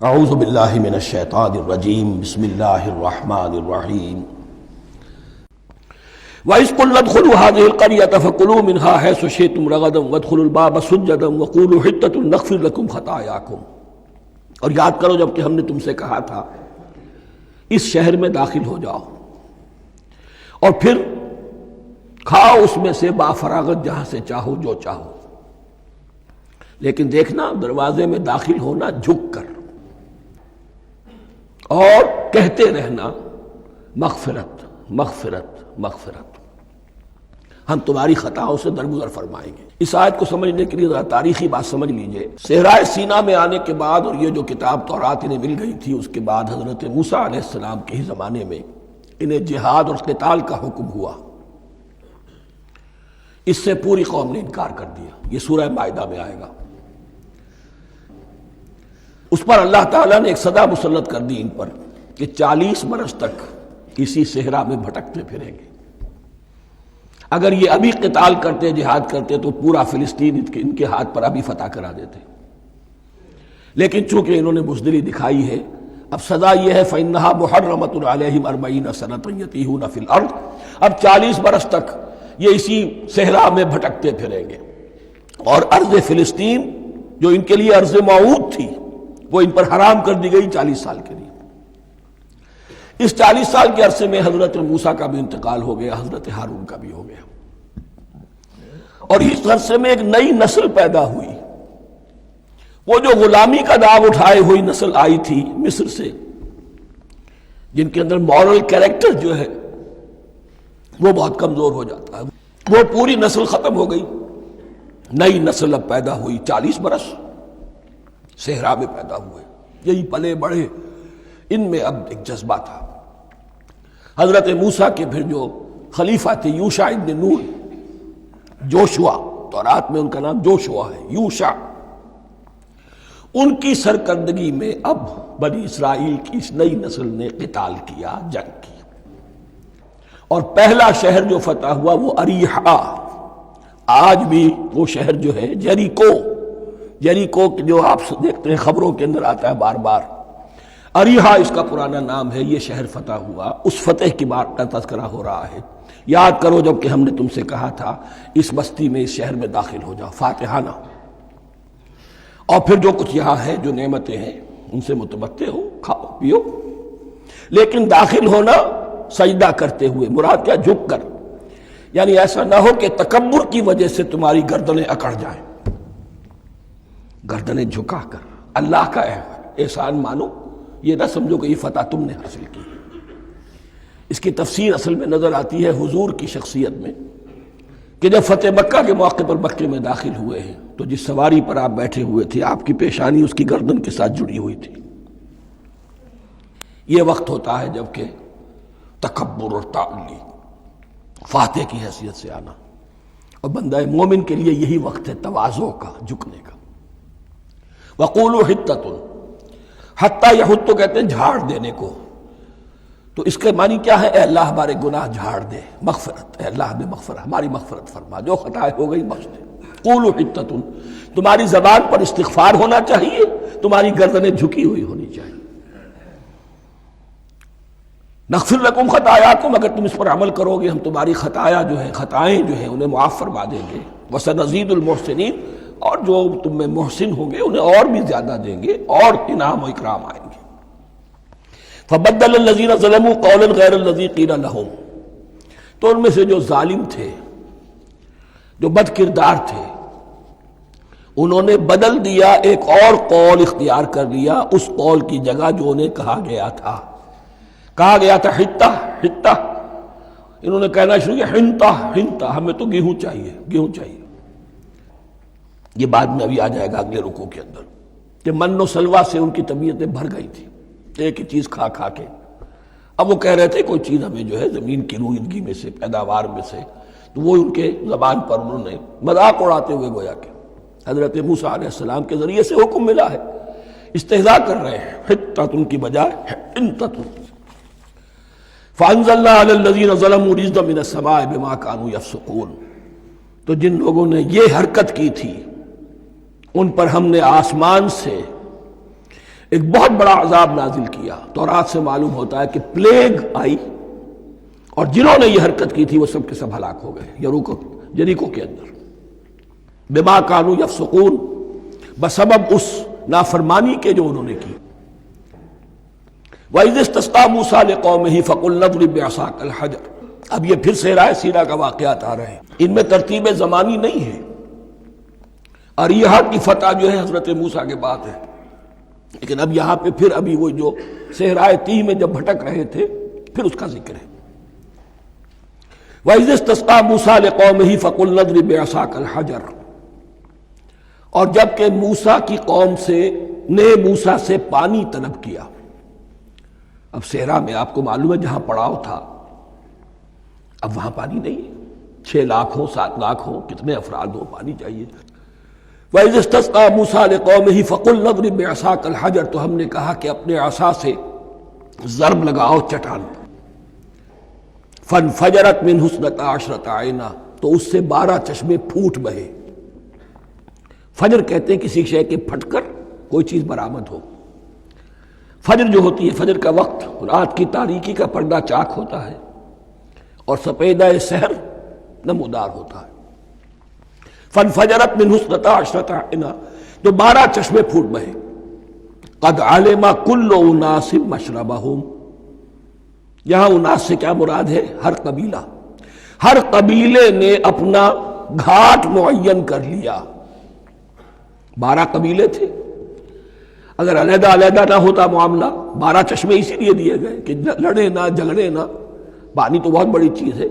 اعوذ باللہ من الشیطان الرجیم بسم اللہ الرحمن الرحیم وَإِذْ قُلْنَا ادْخُلُوا هَٰذِهِ الْقَرْيَةَ فَكُلُوا مِنْهَا حَيْثُ شِئْتُمْ رَغَدًا وَادْخُلُوا الْبَابَ سُجَّدًا وَقُولُوا حِطَّةٌ نَغْفِرْ لَكُمْ خَطَايَاكُمْ۔ اور یاد کرو جب کہ ہم نے تم سے کہا تھا اس شہر میں داخل ہو جاؤ اور پھر کھاؤ اس میں سے بافراغت جہاں سے چاہو جو چاہو، لیکن دیکھنا دروازے میں داخل ہونا جھک کر اور کہتے رہنا مغفرت مغفرت مغفرت، ہم تمہاری خطاؤں سے درگزر فرمائیں گے۔ اس آیت کو سمجھنے کے لیے ذرا تاریخی بات سمجھ لیجئے۔ صحرائے سینا میں آنے کے بعد اور یہ جو کتاب تورات انہیں مل گئی تھی، اس کے بعد حضرت موسیٰ علیہ السلام کے ہی زمانے میں انہیں جہاد اور قتال کا حکم ہوا۔ اس سے پوری قوم نے انکار کر دیا، یہ سورہ مائدہ میں آئے گا۔ اس پر اللہ تعالیٰ نے ایک سزا مسلط کر دی ان پر کہ 40 برس تک اسی صحرا میں بھٹکتے پھریں گے۔ اگر یہ ابھی قتال کرتے، جہاد کرتے، تو پورا فلسطین ان کے ہاتھ پر ابھی فتح کرا دیتے، لیکن چونکہ انہوں نے بزدلی دکھائی ہے، اب سزا یہ ہے فَإِنَّهَا مُحَرَّمَةٌ عَلَيْهِمْ 40 سَنَةً يَتِيهُونَ فِي الْأَرْضِ، اب 40 برس تک یہ اسی صحرا میں بھٹکتے پھریں گے، اور ارض فلسطین جو ان کے لیے ارض موعود تھی وہ ان پر حرام کر دی گئی 40 سال کے لیے۔ اس 40 سال کے عرصے میں حضرت موسیٰ کا بھی انتقال ہو گیا، حضرت ہارون کا بھی ہو گیا، اور اس عرصے میں ایک نئی نسل پیدا ہوئی۔ وہ جو غلامی کا داغ اٹھائے ہوئی نسل آئی تھی مصر سے، جن کے اندر مورل کیریکٹر جو ہے وہ بہت کمزور ہو جاتا ہے، وہ پوری نسل ختم ہو گئی، نئی نسل اب پیدا ہوئی۔ 40 برس صحرا میں پیدا ہوئے، یہی پلے بڑھے، ان میں اب ایک جذبہ تھا۔ حضرت موسیٰ کے پھر جو خلیفہ تھے یوشع ابن نون، جوشوا، تورات میں ان کا نام جوشوا ہے، یوشع، ان کی سرکردگی میں اب بنی اسرائیل کی اس نئی نسل نے قتال کیا، جنگ کی، اور پہلا شہر جو فتح ہوا وہ اریحا۔ آج بھی وہ شہر جو ہے جیریکو جو آپ دیکھتے ہیں خبروں کے اندر آتا ہے بار بار، اریحا اس کا پرانا نام ہے، یہ شہر فتح ہوا۔ اس فتح کی بات کا تذکرہ ہو رہا ہے۔ یاد کرو جب کہ ہم نے تم سے کہا تھا اس بستی میں، اس شہر میں داخل ہو جاؤ فاتحانہ، اور پھر جو کچھ یہاں ہے، جو نعمتیں ہیں، ان سے متمتع ہو، کھاؤ پیو، لیکن داخل ہونا سجدہ کرتے ہوئے، مراد کیا، جھک کر، یعنی ایسا نہ ہو کہ تکبر کی وجہ سے تمہاری گردنیں اکڑ جائیں، گردنیں جھکا کر اللہ کا احسان مانو، یہ نہ سمجھو کہ یہ فتح تم نے حاصل کی۔ اس کی تفسیر اصل میں نظر آتی ہے حضور کی شخصیت میں، کہ جب فتح مکہ کے موقع پر مکے میں داخل ہوئے ہیں تو جس سواری پر آپ بیٹھے ہوئے تھے، آپ کی پیشانی اس کی گردن کے ساتھ جڑی ہوئی تھی۔ یہ وقت ہوتا ہے جب کہ تکبر اور تعلی، فاتح کی حیثیت سے آنا، اور بندہ مومن کے لیے یہی وقت ہے تواضع کا، جھکنے کا۔ وَقُولُوا حِطَّةٌ، حتیٰ یہود تو کہتے ہیں جھاڑ دینے کو، تو اس کے معنی کیا ہے، اے اللہ ہمارے گناہ جھاڑ دے، مغفرت، اے اللہ ہمیں مغفرت، ہماری مغفرت فرما، جو خطائیں ہو گئی بخش دے۔ قولوا حِطَّةٌ، تمہاری زبان پر استغفار ہونا چاہیے، تمہاری گردنیں جھکی ہوئی ہونی چاہیے۔ نغفر لکم خطایاکم، اگر تم اس پر عمل کرو گے ہم تمہاری خطائیں جو ہیں انہیں معاف فرما دیں گے۔ وسنزید المحسنین، اور جو تم میں محسن ہوں گے انہیں اور بھی زیادہ دیں گے، اور انعام و اکرام آئیں گے۔ فبدل الذین ظلموا قولا غیر الذی قیل لہم، تو ان میں سے جو ظالم تھے، جو بد کردار تھے، انہوں نے بدل دیا، ایک اور قول اختیار کر لیا اس قول کی جگہ جو انہیں کہا گیا تھا حتہ حتہ، انہوں نے کہنا شروع کیا ہنتا ہنتا، ہمیں تو گیہوں چاہیے۔ یہ بعد میں ابھی آ جائے گا اگلے رکوع کے اندر، کہ من و سلوہ سے ان کی طبیعتیں بھر گئی تھی ایک ہی چیز کھا کھا کے۔ اب وہ کہہ رہے تھے کوئی چیز ہمیں جو ہے زمین کی روئیدگی میں سے، پیداوار میں سے، تو وہ ان کے زبان پر انہوں نے مذاق اڑاتے ہوئے گویا کہ حضرت موسیٰ علیہ السلام کے ذریعے سے حکم ملا ہے، استہزاء کر رہے ہیں، حتۃ کی بجائے حنتۃ۔ فانزلنا علی الذین ظلموا رجزا من السماء بما كانوا یفسقون، تو جن لوگوں نے یہ حرکت کی تھی ان پر ہم نے آسمان سے ایک بہت بڑا عذاب نازل کیا۔ تورات سے معلوم ہوتا ہے کہ پلیگ آئی اور جنہوں نے یہ حرکت کی تھی وہ سب کے سب ہلاک ہو گئے یریکو کے اندر، بما کانوا یفسقون، بسبب اس نافرمانی کے جو انہوں نے کی۔ وَإِذِ اسْتَسْقَىٰ مُوسَىٰ لِقَوْمِهِ فَقُلْنَا اضْرِب بِّعَصَاكَ الْحَجَرَ۔ اب یہ پھر صحرائے سینا کا واقعات آ رہے ہیں، ان میں ترتیب زمانی نہیں ہے۔ اریحا کی فتح جو ہے حضرت موسیٰ کے بعد ہے، لیکن اب یہاں پہ پھر ابھی وہ جو صحرائے تیہ میں جب بھٹک رہے تھے پھر اس کا ذکر ہے۔ وَإِذِ اسْتَسْقَىٰ مُوسَىٰ لِقَوْمِهِ فَقُلْنَا اضْرِب بِّعَصَاكَ الْحَجَرَ، اور جب کہ موسیٰ کی قوم نے موسیٰ سے پانی طلب کیا۔ اب صحرا میں آپ کو معلوم ہے جہاں پڑاؤ تھا اب وہاں پانی نہیں ہے، 6 لاکھ ہو 7 لاکھ ہو کتنے افراد ہو، پانی چاہیے۔ وَإِذِ اسْتَسْقَىٰ مُوسَىٰ لِقَوْمِهِ فَقُلْنَا اضْرِب بِّعَصَاكَ الْحَجَرَ، تو ہم نے کہا کہ اپنے عصا سے ضرب لگاؤ چٹان پر۔ فَانْفَجَرَتْ مِنْهُ اثْنَتَا عَشْرَةَ عَيْنًا، تو اس سے 12 چشمے پھوٹ بہے۔ فجر کہتے ہیں کسی شے کے پھٹ کر کوئی چیز برآمد ہو۔ فجر جو ہوتی ہے، فجر کا وقت رات کی تاریکی کا پردہ چاک ہوتا ہے اور سپیدہ سحر نمودار ہوتا ہے۔ فَانْفَجَرَتْ مِنْهُ اثْنَتَا عَشْرَةَ عَيْنًا، تو 12 چشمے پھوٹ بہے۔ قَدْ عَلِمَ كُلُّ أُنَاسٍ مَشْرَبَهُمْ، یہاں اناس سے کیا مراد ہے؟ ہر قبیلہ، ہر قبیلے نے اپنا گھاٹ معین کر لیا۔ 12 قبیلے تھے، اگر علیحدہ علیحدہ نہ ہوتا معاملہ، 12 چشمے اسی لیے دیے گئے کہ لڑے نہ جھگڑے نہ۔ پانی تو بہت بڑی چیز ہے،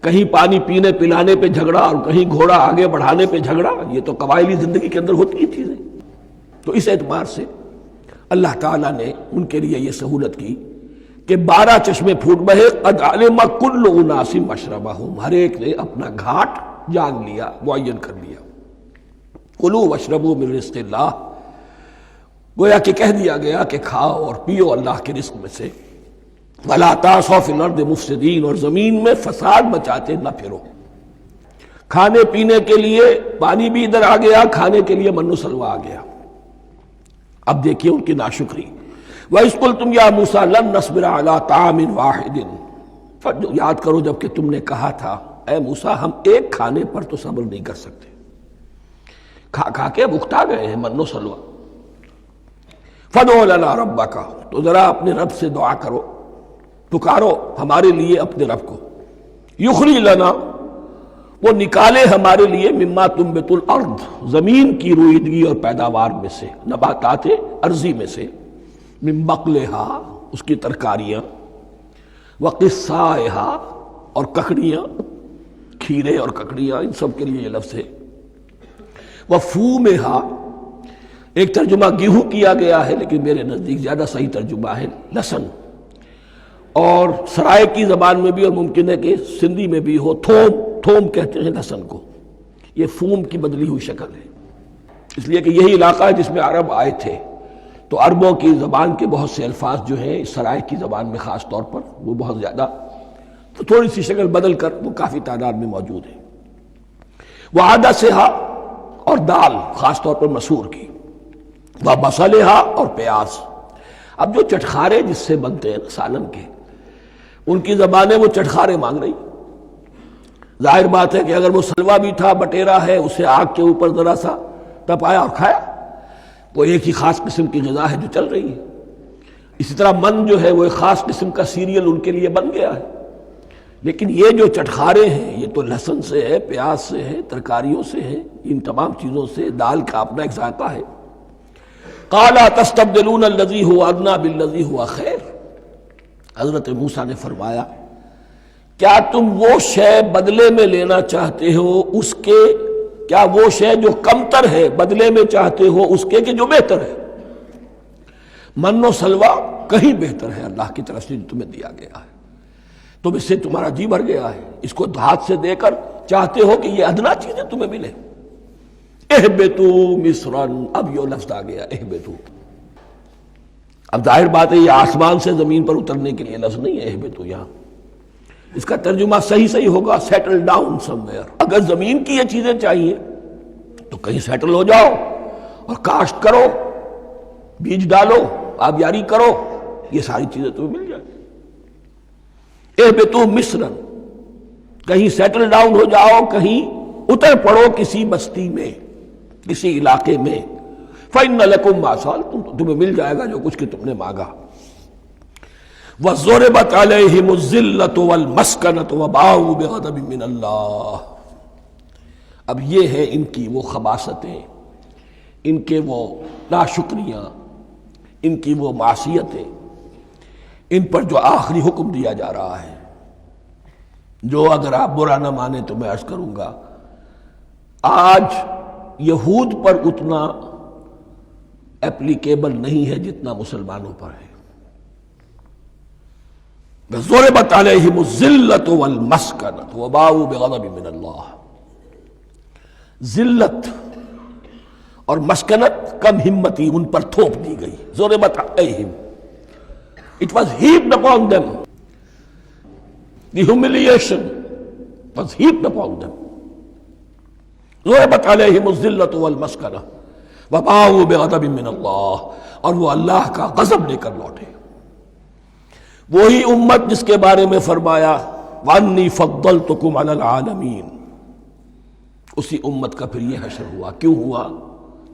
کہیں پانی پینے پلانے پہ جھگڑا اور کہیں گھوڑا آگے بڑھانے پہ جھگڑا، یہ تو قبائلی زندگی کے اندر ہوتی ہیں چیزیں۔ تو اس اعتبار سے اللہ تعالیٰ نے ان کے لیے یہ سہولت کی کہ 12 چشمے پھوٹ بہے۔ قد علم کل اناس مشربہم، ہر ایک نے اپنا گھاٹ جان لیا، معین کر لیا۔ کلوا واشربوا من رزق اللہ، گویا کہ کہہ دیا گیا کہ کھاؤ اور پیو اللہ کے رزق میں سے۔ ولا تعثوا فی الارض مفسدین، اور زمین میں فساد مچاتے نہ پھرو۔ کھانے پینے کے لیے پانی بھی ادھر آ گیا، کھانے کے لیے من و سلوا آ گیا۔ اب دیکھیے ان کی ناشکری۔ وَإِذْ قُلْتُمْ يَا مُوسَىٰ لَن نَّصْبِرَ عَلَىٰ طَعَامٍ وَاحِدٍ، یاد کرو جب کہ تم نے کہا تھا اے موسیٰ ہم ایک کھانے پر تو صبر نہیں کر سکتے، کھا کھا کے بکھتا گئے ہیں من و سلوا۔ فَادْعُ لَنَا رَبَّكَ، تو ذرا اپنے رب سے دعا کرو، پکارو ہمارے لیے اپنے رب کو۔ یخرج لنا، وہ نکالے ہمارے لیے، مما تنبت الارض، زمین کی روئیدگی اور پیداوار میں سے، نباتات ارضی میں سے، من بقلہا، اس کی ترکاریاں، وقصائہا، اور ککڑیاں، کھیرے اور ککڑیاں، ان سب کے لیے یہ لفظ ہے۔ وفومہا، ایک ترجمہ گیہوں کیا گیا ہے لیکن میرے نزدیک زیادہ صحیح ترجمہ ہے لہسن، اور سرائے کی زبان میں بھی اور ممکن ہے کہ سندھی میں بھی ہو تھوم کہتے ہیں لہسن کو، یہ فوم کی بدلی ہوئی شکل ہے، اس لیے کہ یہی علاقہ ہے جس میں عرب آئے تھے، تو عربوں کی زبان کے بہت سے الفاظ جو ہیں اس سرائے کی زبان میں خاص طور پر وہ بہت زیادہ، تو تھوڑی سی شکل بدل کر وہ کافی تعداد میں موجود ہے۔ وعدسہا، اور دال خاص طور پر مسور کی، وبصلہا، اور پیاز۔ اب جو چٹخارے جس سے بنتے ہیں سالن کے، ان کی زبانیں وہ چٹخارے مانگ رہی۔ ظاہر بات ہے کہ اگر وہ سلوا بھی تھا، بٹیرا ہے، اسے آگ کے اوپر ذرا سا تپایا اور کھایا، وہ ایک ہی خاص قسم کی غذا ہے جو چل رہی ہے۔ اسی طرح من جو ہے وہ ایک خاص قسم کا سیریل ان کے لیے بن گیا ہے۔ لیکن یہ جو چٹخارے ہیں یہ تو لہسن سے ہے، پیاز سے ہے، ترکاریوں سے ہے، ان تمام چیزوں سے، دال کا اپنا ایک ذائقہ ہے۔ قَالَ تَسْتَبْدِلُونَ الَّذِي هُوَ أَدْنَىٰ بِالَّذِي هُوَ خَيْرٌ، حضرت موسیٰ نے فرمایا کیا تم وہ شے بدلے میں لینا چاہتے ہو اس کے، کیا وہ شے جو کمتر ہے بدلے میں چاہتے ہو اس کے کہ جو بہتر ہے؟ من و سلوا کہیں بہتر ہے اللہ کی طرف سے جو تمہیں دیا گیا ہے، تم اس سے تمہارا جی بھر گیا ہے، اس کو ہاتھ سے دے کر چاہتے ہو کہ یہ ادنا چیزیں تمہیں ملے۔ اہبتوا مصرا، اب یہ لفظ آ گیا اہبتوا۔ اب ظاہر بات ہے یہ آسمان سے زمین پر اترنے کے لیے لفظ نہیں ہے اہبتوا، یہاں اس کا ترجمہ صحیح ہوگا سیٹل ڈاؤن سم ویئر۔ اگر زمین کی یہ چیزیں چاہیے تو کہیں سیٹل ہو جاؤ اور کاشت کرو، بیج ڈالو، آبیاری کرو، یہ ساری چیزیں تمہیں مل جائیں۔ اہبطوا مصر، کہیں سیٹل ڈاؤن ہو جاؤ، کہیں اتر پڑو کسی بستی میں، کسی علاقے میں، فإن لکم ما سألتم، تمہیں مل جائے گا جو کچھ کہ تم نے مانگا۔ وَضُرِبَتْ عَلَيْهِمُ الذِّلَّةُ وَالْمَسْكَنَةُ وَبَاءُوا بِغَضَبٍ مِّنَ اللَّهِ۔ اب یہ ہے ان کی وہ خباثتیں، ان کے وہ ناشکریاں، ان کی وہ معصیتیں، ان پر جو آخری حکم دیا جا رہا ہے، جو اگر آپ برا نہ مانیں تو میں عرض کروں گا آج یہود پر اتنا اپلیکیبل نہیں ہے جتنا مسلمانوں پر ہے۔ ضربت علیہم الذلۃ والمسکنۃ وباؤوا بغضب من اللہ۔ ذلت اور مسکنت، کم ہمتی ان پر تھوپ دی گئی۔ ضربت علیہم، it was heaped upon them، the humiliation was heaped upon them۔ ضربت علیہم الذلۃ والمسکنۃ وباؤوا بغضب من اللہ، اور وہ اللہ کا غضب لے کر لوٹے۔ وہی امت جس کے بارے میں فرمایا وَأَنِّي فَضَّلْتُكُمْ عَلَى الْعَالَمِينَ، اسی امت کا پھر یہ حشر ہوا۔ کیوں ہوا؟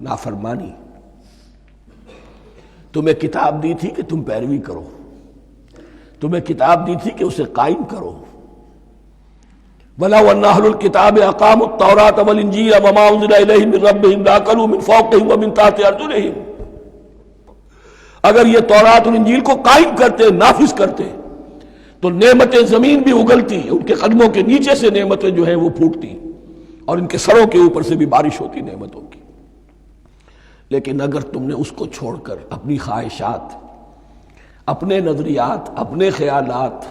نافرمانی۔ تمہیں کتاب دی تھی کہ تم پیروی کرو، تمہیں کتاب دی تھی کہ اسے قائم کرو۔ وَلَوْ أَنَّ أَهْلَ الْكِتَابِ أَقَامُوا التَّوْرَاةَ وَالْإِنْجِيلَ وَمَا أُنزِلَ إِلَيْهِم مِّن رَّبِّهِمْ لَأَكَلُوا مِن فَوْقِهِمْ وَمِن تَحْتِ أَرْجُلِهِمْ۔ اگر یہ تورات اور انجیل کو قائم کرتے، نافذ کرتے، تو نعمتیں زمین بھی اگلتی، ان کے قدموں کے نیچے سے نعمتیں جو ہیں وہ پھوٹتی، اور ان کے سروں کے اوپر سے بھی بارش ہوتی نعمتوں کی۔ لیکن اگر تم نے اس کو چھوڑ کر اپنی خواہشات، اپنے نظریات، اپنے خیالات،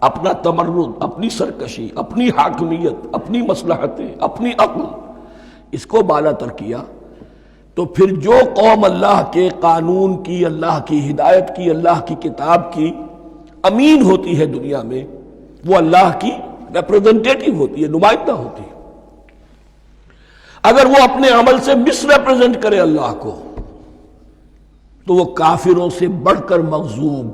اپنا تمرد، اپنی سرکشی، اپنی حاکمیت، اپنی مصلحتیں، اپنی عقل، اس کو بالا تر کیا، تو پھر جو قوم اللہ کے قانون کی، اللہ کی ہدایت کی، اللہ کی کتاب کی امین ہوتی ہے دنیا میں، وہ اللہ کی ریپریزنٹیٹیو ہوتی ہے، نمائندہ ہوتی ہے۔ اگر وہ اپنے عمل سے مس ریپریزنٹ کرے اللہ کو، تو وہ کافروں سے بڑھ کر مغضوب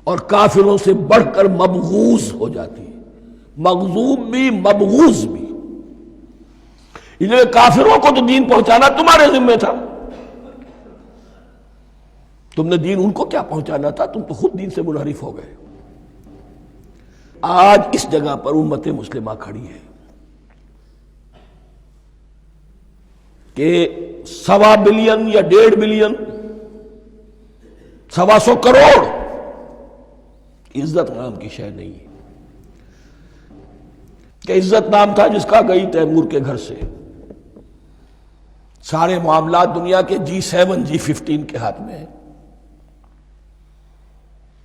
اور کافروں سے بڑھ کر مبغوض ہو جاتی ہے۔ مغضوب بھی، مبغوض بھی۔ یہ کافروں کو تو دین پہنچانا تمہارے ذمہ تھا، تم نے دین ان کو کیا پہنچانا تھا، تم تو خود دین سے منحرف ہو گئے۔ آج اس جگہ پر امت مسلمہ کھڑی ہے کہ 1.25 بلین یا 1.5 بلین، 125 کروڑ عزت نام کی شے نہیں ہے، کہ عزت نام تھا جس کا گئی تیمور کے گھر سے۔ سارے معاملات دنیا کے G7 G15 کے ہاتھ میں ہیں۔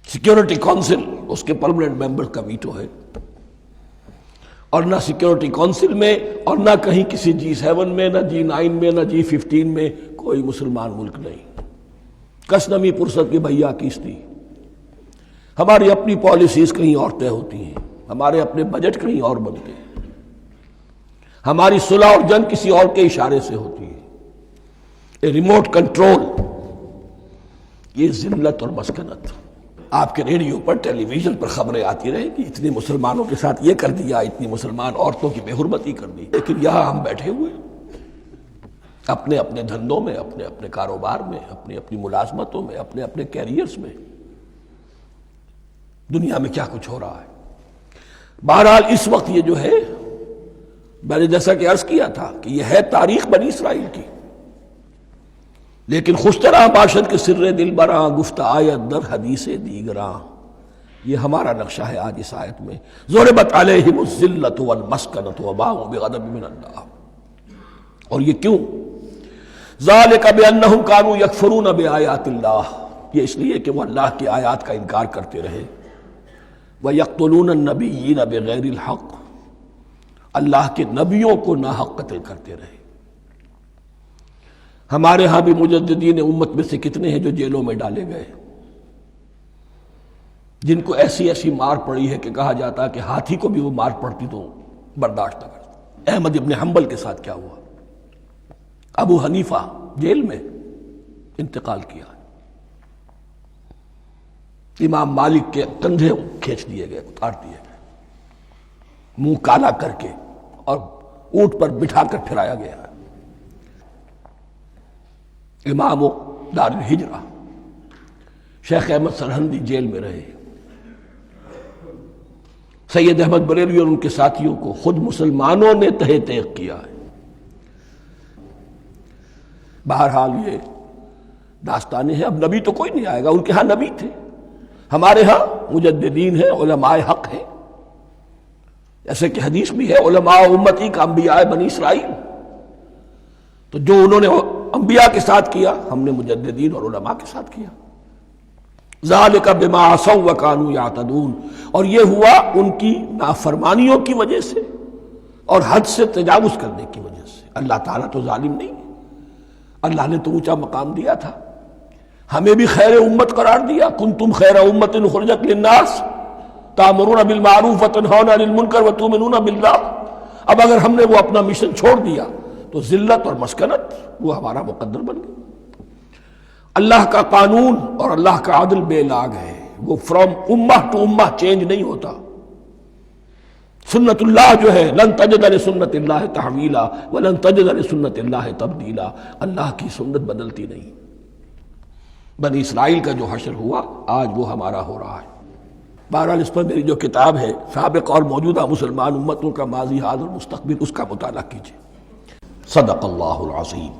سیکیورٹی کونسل اس کے پرماننٹ ممبر کا ویٹو ہے، اور نہ سیکیورٹی کونسل میں اور نہ کہیں کسی G7 میں، نہ G9 میں، نہ G15 میں کوئی مسلمان ملک نہیں۔ کس نمی پرست کی بھیا کیستی۔ ہماری اپنی پالیسیز کہیں اور طے ہوتی ہیں، ہمارے اپنے بجٹ کہیں اور بنتے ہیں، ہماری صلح اور جنگ کسی اور کے اشارے سے ہوتی ہے۔ ریموٹ کنٹرول، یہ ذلت اور مسکنت۔ آپ کے ریڈیو پر، ٹیلی ویژن پر خبریں آتی رہیں کہ اتنے مسلمانوں کے ساتھ یہ کر دیا، اتنی مسلمان عورتوں کی بے حرمتی کر دی، لیکن یہاں ہم بیٹھے ہوئے اپنے اپنے دھندوں میں، اپنے اپنے کاروبار میں، اپنی اپنی ملازمتوں میں، اپنے اپنے کیریئرز میں۔ دنیا میں کیا کچھ ہو رہا ہے۔ بہرحال اس وقت یہ جو ہے، میں نے جیسا کہ عرض کیا تھا کہ یہ ہے تاریخ بنی اسرائیل کی، لیکن خوشترا باشد کے سر دل براں، گفت آیت در حدیث دیگراں۔ یہ ہمارا نقشہ ہے آج اس آیت میں۔ ضربت علیہم الذلۃ والمسکنۃ وباؤوا بغضب من اللہ۔ اور یہ کیوں؟ ذالک بانہم کانوا یکفرون بآیات اللہ، یہ اس لیے کہ وہ اللہ کی آیات کا انکار کرتے رہے۔ وَيَقْتُلُونَ النَّبِيِّينَ بِغَيْرِ الْحَقِّ، اللہ کے نبیوں کو ناحق قتل کرتے رہے۔ ہمارے ہاں بھی مجددین امت میں سے کتنے ہیں جو جیلوں میں ڈالے گئے، جن کو ایسی ایسی مار پڑی ہے کہ کہا جاتا ہے کہ ہاتھی کو بھی وہ مار پڑتی تو برداشت نہ کرتا۔ احمد ابن حنبل کے ساتھ کیا ہوا؟ ابو حنیفہ جیل میں، انتقال کیا. امام مالک کے کندھے کھینچ دیے گئے، اتار دیے گئے، منہ کالا کر کے اور اونٹ پر بٹھا کر پھرایا گیا. امام دار الہجرہ شیخ احمد سرہندی جیل میں رہے. سید احمد بریلوی اور ان کے ساتھیوں کو خود مسلمانوں نے تہہ تیغ کیا ہے. بہرحال یہ داستانیں ہیں. اب نبی تو کوئی نہیں آئے گا، ان کے ہاں نبی تھے، ہمارے ہاں مجددین ہیں، علماء حق ہیں. جیسے کہ حدیث بھی ہے علماء امتی کا انبیاء بنی اسرائیل. تو جو انہوں نے انبیاء کے ساتھ کیا ہم نے مجددین اور علماء کے ساتھ کیا. ذالک بما عصوا وکانوا یعتدون. اور یہ ہوا ان کی نافرمانیوں کی وجہ سے اور حد سے تجاوز کرنے کی وجہ سے. اللہ تعالیٰ تو ظالم نہیں ہے، اللہ نے تو اونچا مقام دیا تھا، ہمیں بھی خیر امت قرار دیا. کنتم خیر امت اخرجت للناس تأمرون بالمعروف وتنہون عن المنکر وتؤمنون باللہ. اب اگر ہم نے وہ اپنا مشن چھوڑ دیا تو ذلت اور مسکنت وہ ہمارا مقدر بن گئی. اللہ کا قانون اور اللہ کا عدل بے لاگ ہے، وہ فرام امہ ٹو امہ چینج نہیں ہوتا. سنت اللہ جو ہے لن تجد لسنت اللہ تحویلا ولن تجد لسنت اللہ تبدیلا. اللہ کی سنت بدلتی نہیں. بنی اسرائیل کا جو حشر ہوا آج وہ ہمارا ہو رہا ہے. بہرحال اس پر میری جو کتاب ہے سابق اور موجودہ مسلمان امتوں کا ماضی حال اور مستقبل، اس کا مطالعہ کیجیے. صدق اللہ العظیم.